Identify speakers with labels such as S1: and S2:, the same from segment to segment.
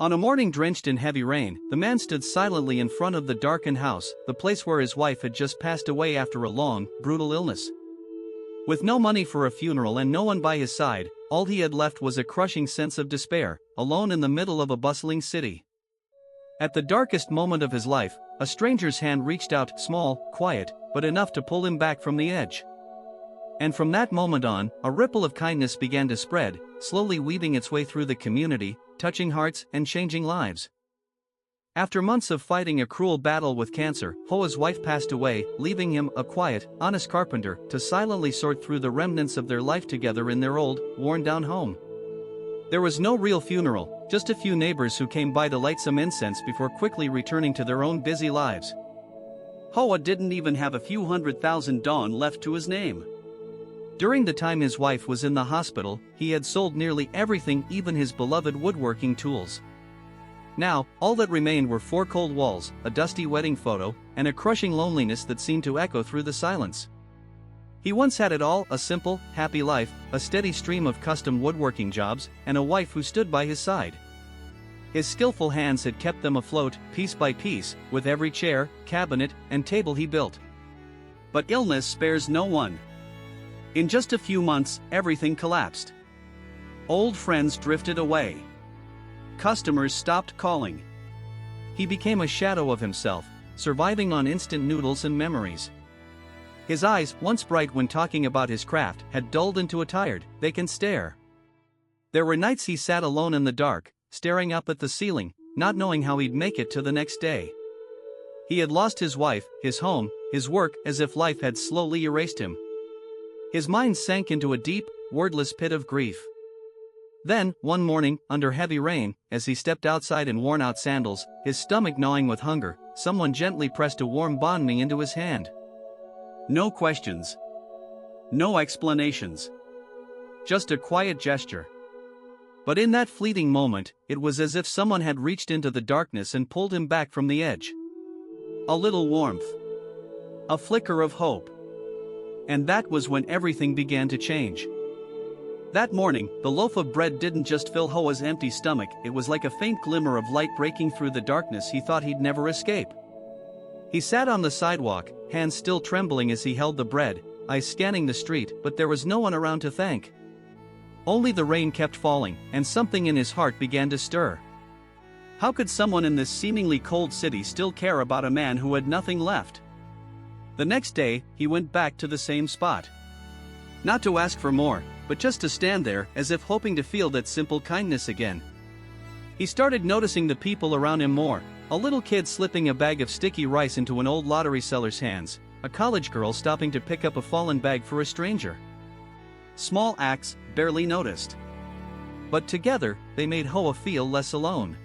S1: On a morning drenched in heavy rain, the man stood silently in front of the darkened house, the place where his wife had just passed away after a long, brutal illness. With no money for a funeral and no one by his side, all he had left was a crushing sense of despair, alone in the middle of a bustling city. At the darkest moment of his life, a stranger's hand reached out, small, quiet, but enough to pull him back from the edge. And from that moment on, a ripple of kindness began to spread, slowly weaving its way through the community, touching hearts and changing lives. After months of fighting a cruel battle with cancer, Hoa's wife passed away, leaving him, a quiet, honest carpenter, to silently sort through the remnants of their life together in their old, worn-down home. There was no real funeral, just a few neighbors who came by to light some incense before quickly returning to their own busy lives. Hoa didn't even have a few $100,000 left to his name. During the time his wife was in the hospital, he had sold nearly everything, even his beloved woodworking tools. Now, all that remained were 4 cold walls, a dusty wedding photo, and a crushing loneliness that seemed to echo through the silence. He once had it all, a simple, happy life, a steady stream of custom woodworking jobs, and a wife who stood by his side. His skillful hands had kept them afloat, piece by piece, with every chair, cabinet, and table he built. But illness spares no one. In just a few months, everything collapsed. Old friends drifted away. Customers stopped calling. He became a shadow of himself, surviving on instant noodles and memories. His eyes, once bright when talking about his craft, had dulled into a tired, vacant stare. There were nights he sat alone in the dark, staring up at the ceiling, not knowing how he'd make it to the next day. He had lost his wife, his home, his work, as if life had slowly erased him. His mind sank into a deep, wordless pit of grief. Then, one morning, under heavy rain, as he stepped outside in worn-out sandals, his stomach gnawing with hunger, someone gently pressed a warm banh mi into his hand. No questions. No explanations. Just a quiet gesture. But in that fleeting moment, it was as if someone had reached into the darkness and pulled him back from the edge. A little warmth. A flicker of hope. And that was when everything began to change. That morning, the loaf of bread didn't just fill Hoa's empty stomach, it was like a faint glimmer of light breaking through the darkness he thought he'd never escape. He sat on the sidewalk, hands still trembling as he held the bread, eyes scanning the street, but there was no one around to thank. Only the rain kept falling, and something in his heart began to stir. How could someone in this seemingly cold city still care about a man who had nothing left? The next day, he went back to the same spot. Not to ask for more, but just to stand there, as if hoping to feel that simple kindness again. He started noticing the people around him more, a little kid slipping a bag of sticky rice into an old lottery seller's hands, a college girl stopping to pick up a fallen bag for a stranger. Small acts, barely noticed. But together, they made Hoa feel less alone.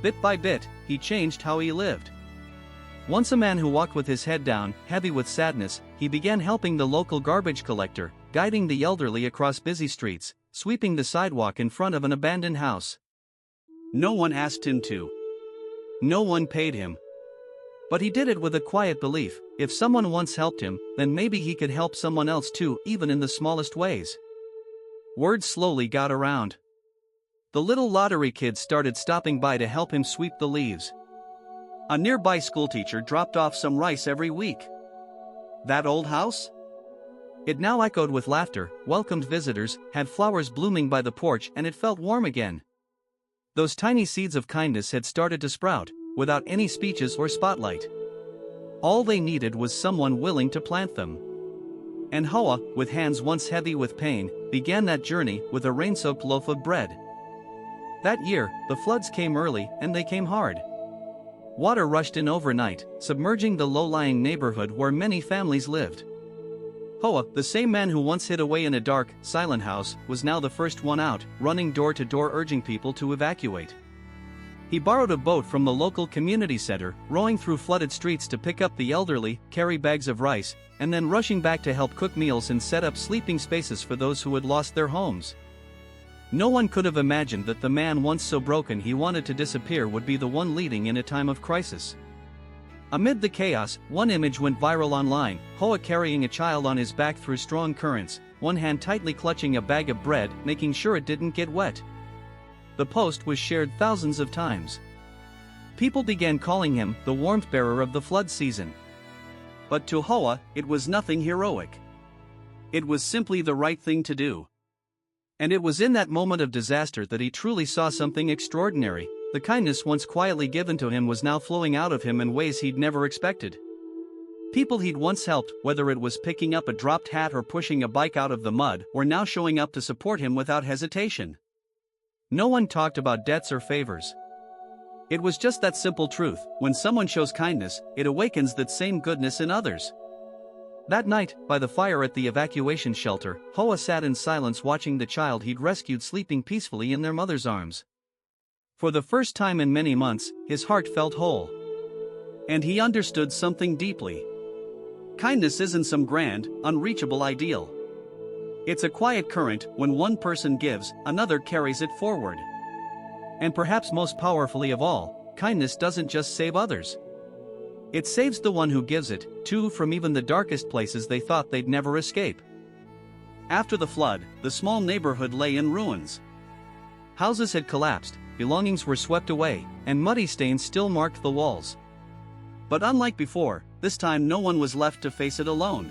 S1: Bit by bit, he changed how he lived. Once a man who walked with his head down, heavy with sadness, he began helping the local garbage collector, guiding the elderly across busy streets, sweeping the sidewalk in front of an abandoned house. No one asked him to. No one paid him. But he did it with a quiet belief: if someone once helped him, then maybe he could help someone else too, even in the smallest ways. Word slowly got around. The little lottery kids started stopping by to help him sweep the leaves. A nearby schoolteacher dropped off some rice every week. That old house? It now echoed with laughter, welcomed visitors, had flowers blooming by the porch, and it felt warm again. Those tiny seeds of kindness had started to sprout, without any speeches or spotlight. All they needed was someone willing to plant them. And Hoa, with hands once heavy with pain, began that journey with a rain-soaked loaf of bread. That year, the floods came early, and they came hard. Water rushed in overnight, submerging the low-lying neighborhood where many families lived. Hoa, the same man who once hid away in a dark, silent house, was now the first one out, running door to door urging people to evacuate. He borrowed a boat from the local community center, rowing through flooded streets to pick up the elderly, carry bags of rice, and then rushing back to help cook meals and set up sleeping spaces for those who had lost their homes. No one could have imagined that the man once so broken he wanted to disappear would be the one leading in a time of crisis. Amid the chaos, one image went viral online: Hoa carrying a child on his back through strong currents, one hand tightly clutching a bag of bread, making sure it didn't get wet. The post was shared thousands of times. People began calling him the warmth bearer of the flood season. But to Hoa, it was nothing heroic. It was simply the right thing to do. And it was in that moment of disaster that he truly saw something extraordinary. The kindness once quietly given to him was now flowing out of him in ways he'd never expected. People he'd once helped, whether it was picking up a dropped hat or pushing a bike out of the mud, were now showing up to support him without hesitation. No one talked about debts or favors. It was just that simple truth: when someone shows kindness, it awakens that same goodness in others. That night, by the fire at the evacuation shelter, Hoa sat in silence watching the child he'd rescued sleeping peacefully in their mother's arms. For the first time in many months, his heart felt whole. And he understood something deeply. Kindness isn't some grand, unreachable ideal. It's a quiet current. When one person gives, another carries it forward. And perhaps most powerfully of all, kindness doesn't just save others. It saves the one who gives it, too, from even the darkest places they thought they'd never escape. After the flood, the small neighborhood lay in ruins. Houses had collapsed, belongings were swept away, and muddy stains still marked the walls. But unlike before, this time no one was left to face it alone.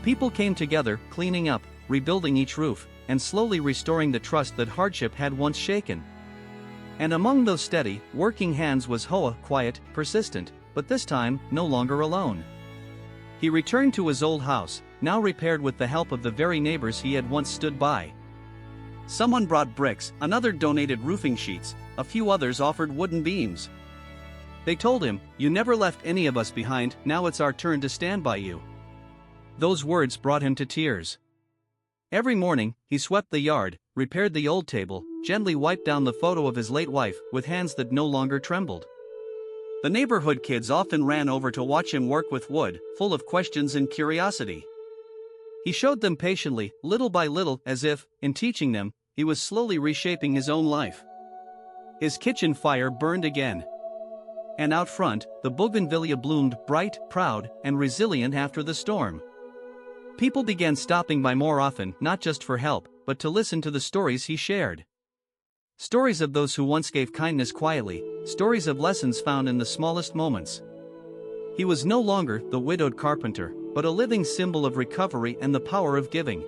S1: People came together, cleaning up, rebuilding each roof, and slowly restoring the trust that hardship had once shaken. And among those steady, working hands was Hoa, quiet, persistent, but this time, no longer alone. He returned to his old house, now repaired with the help of the very neighbors he had once stood by. Someone brought bricks, another donated roofing sheets, a few others offered wooden beams. They told him, "You never left any of us behind, now it's our turn to stand by you." Those words brought him to tears. Every morning, he swept the yard, repaired the old table, gently wiped down the photo of his late wife, with hands that no longer trembled. The neighborhood kids often ran over to watch him work with wood, full of questions and curiosity. He showed them patiently, little by little, as if, in teaching them, he was slowly reshaping his own life. His kitchen fire burned again. And out front, the bougainvillea bloomed bright, proud, and resilient after the storm. People began stopping by more often, not just for help, but to listen to the stories he shared. Stories of those who once gave kindness quietly, stories of lessons found in the smallest moments. He was no longer the widowed carpenter, but a living symbol of recovery and the power of giving.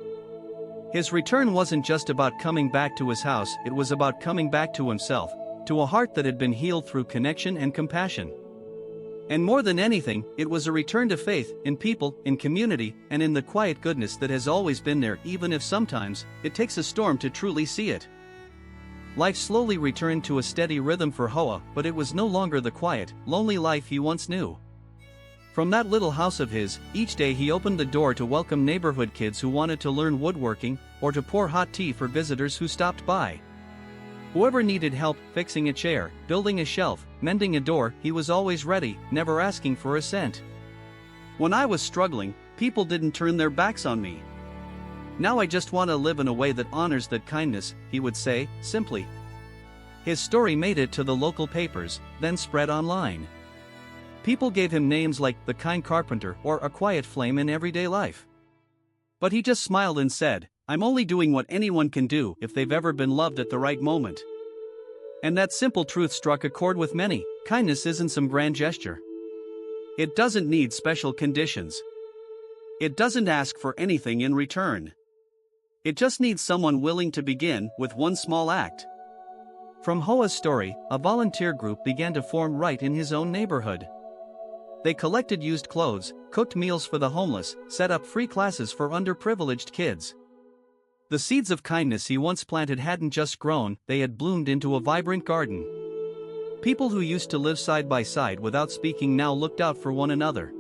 S1: His return wasn't just about coming back to his house, it was about coming back to himself, to a heart that had been healed through connection and compassion. And more than anything, it was a return to faith, in people, in community, and in the quiet goodness that has always been there, even if sometimes, it takes a storm to truly see it. Life slowly returned to a steady rhythm for Hoa, but it was no longer the quiet, lonely life he once knew. From that little house of his, each day he opened the door to welcome neighborhood kids who wanted to learn woodworking, or to pour hot tea for visitors who stopped by. Whoever needed help fixing a chair, building a shelf, mending a door, he was always ready, never asking for a cent. When I was struggling, people didn't turn their backs on me. "Now I just want to live in a way that honors that kindness," he would say, simply. His story made it to the local papers, then spread online. People gave him names like the kind carpenter or a quiet flame in everyday life. But he just smiled and said, "I'm only doing what anyone can do if they've ever been loved at the right moment." And that simple truth struck a chord with many. Kindness isn't some grand gesture. It doesn't need special conditions. It doesn't ask for anything in return. It just needs someone willing to begin with one small act. From Hoa's story, a volunteer group began to form right in his own neighborhood. They collected used clothes, cooked meals for the homeless, set up free classes for underprivileged kids. The seeds of kindness he once planted hadn't just grown, they had bloomed into a vibrant garden. People who used to live side by side without speaking now looked out for one another.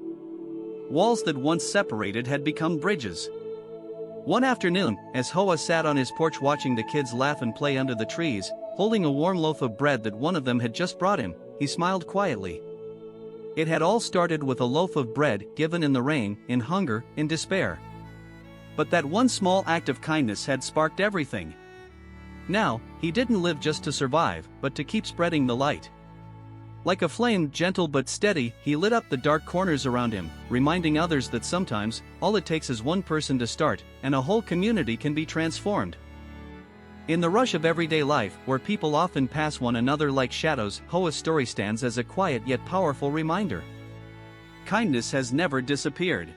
S1: Walls that once separated had become bridges. One afternoon, as Hoa sat on his porch watching the kids laugh and play under the trees, holding a warm loaf of bread that one of them had just brought him, he smiled quietly. It had all started with a loaf of bread given in the rain, in hunger, in despair. But that one small act of kindness had sparked everything. Now, he didn't live just to survive, but to keep spreading the light. Like a flame, gentle but steady, he lit up the dark corners around him, reminding others that sometimes, all it takes is one person to start, and a whole community can be transformed. In the rush of everyday life, where people often pass one another like shadows, Hoa's story stands as a quiet yet powerful reminder. Kindness has never disappeared.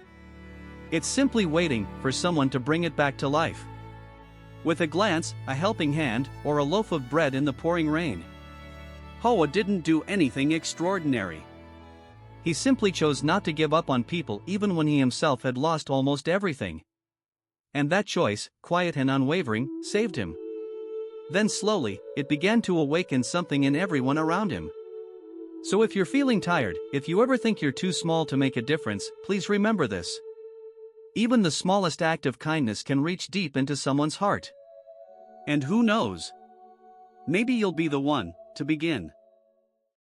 S1: It's simply waiting for someone to bring it back to life. With a glance, a helping hand, or a loaf of bread in the pouring rain. Hoa didn't do anything extraordinary. He simply chose not to give up on people even when he himself had lost almost everything. And that choice, quiet and unwavering, saved him. Then slowly, it began to awaken something in everyone around him. So if you're feeling tired, if you ever think you're too small to make a difference, please remember this. Even the smallest act of kindness can reach deep into someone's heart. And who knows? Maybe you'll be the one to begin.